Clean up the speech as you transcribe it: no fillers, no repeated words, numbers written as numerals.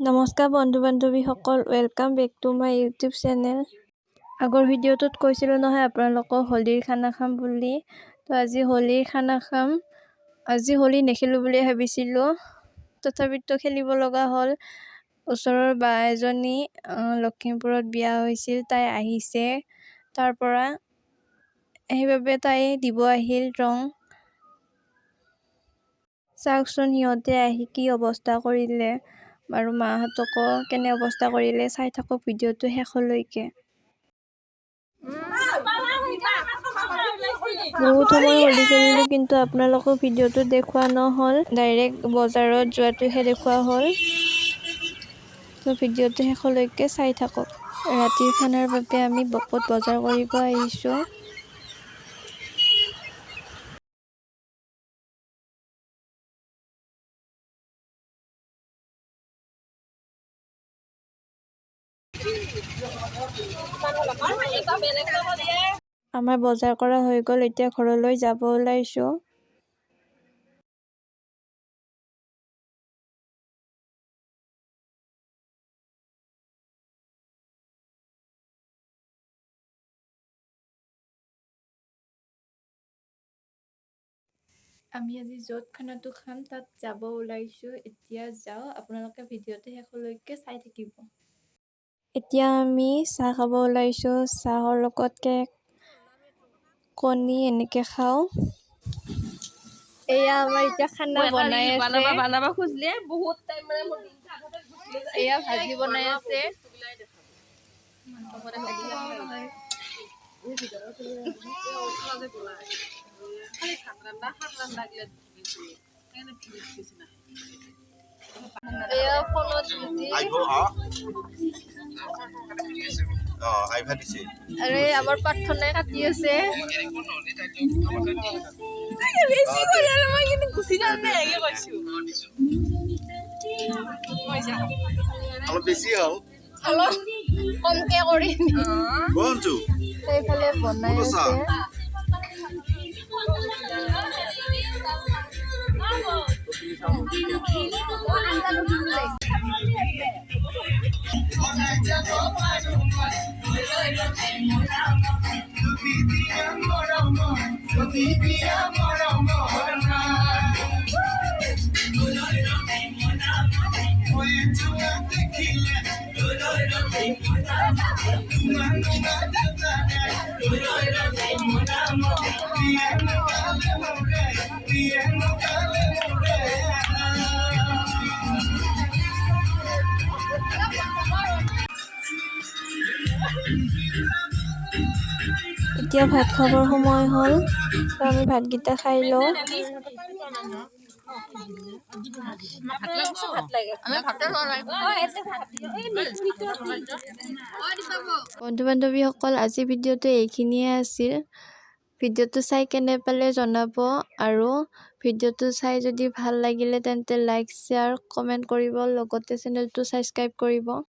নমস্কাৰ বন্ধু বান্ধৱীসকল, welcome back to my YouTube channel. আগৰ ভিডিঅ'টোত কৈছিলোঁ নহয় আপোনালোকক হোলীৰ খানা খাম বুলি। তো আজি হোলীৰ খানা খাম। আজি হোলী নেখেলোঁ বুলি ভাবিছিলোঁ, তথাপিতো খেলিব লগা হ'ল। ওচৰৰ বা এজনী লখিমপুৰত বিয়া হৈছিল, তাই আহিছে তাৰ পৰা, সেইবাবে তাই দিব আহিল ৰং। চাওকচোন সিহঁতে আহি কি অৱস্থা কৰিলে আৰু মাহঁতকো কেনে অৱস্থা কৰিলে, চাই থাকক ভিডিঅ'টো শেষলৈকে। বহুত সময় হোলী খেলিলোঁ, কিন্তু আপোনালোকক ভিডিঅ'টো দেখুওৱা নহ'ল, ডাইৰেক্ট বজাৰত যোৱাটোহে দেখুওৱা হ'ল। তো ভিডিঅ'টো শেষলৈকে চাই থাকক। ৰাতিৰ খানাৰ বাবে আমি বকত বজাৰ কৰিব আহিছোঁ। আমাৰ বজাৰ কৰা হৈ গ'ল, এতিয়া ঘৰলৈ যাব ওলাইছোঁ। আমি আজি য'ত খানাটো খাম তাত যাব ওলাইছোঁ। এতিয়া যাওঁ, আপোনালোকে ভিডিঅ'টো শেষলৈকে চাই থাকিব। এতিয়া আমি চাহ খাব ওলাইছোঁ। চাহৰ লগত কেক, কণী এনেকে খাওঁ। এয়া আমাৰ এতিয়া খানা বনাই আছে। এয়া ভাজি বনাই আছে। এয়া ফোনত আৰু আমাৰ প্ৰাৰ্থনাই কাটি আছে। কমকে কৰি সেইফালে বনাই আছে। এতিয়া ভাত খাবৰ সময় হ'ল, আমি ভাতকেইটা খাই লওঁ। বন্ধু বান্ধৱীসকল, আজি ভিডিঅ'টো এইখিনিয়ে আছিল। ভিডিঅ'টো চাই কেনে পালে জনাব, আৰু ভিডিঅ'টো চাই যদি ভাল লাগিলে তেন্তে লাইক, শ্বেয়াৰ, কমেণ্ট কৰিব, লগতে চেনেলটো ছাবস্ক্ৰাইব কৰিব।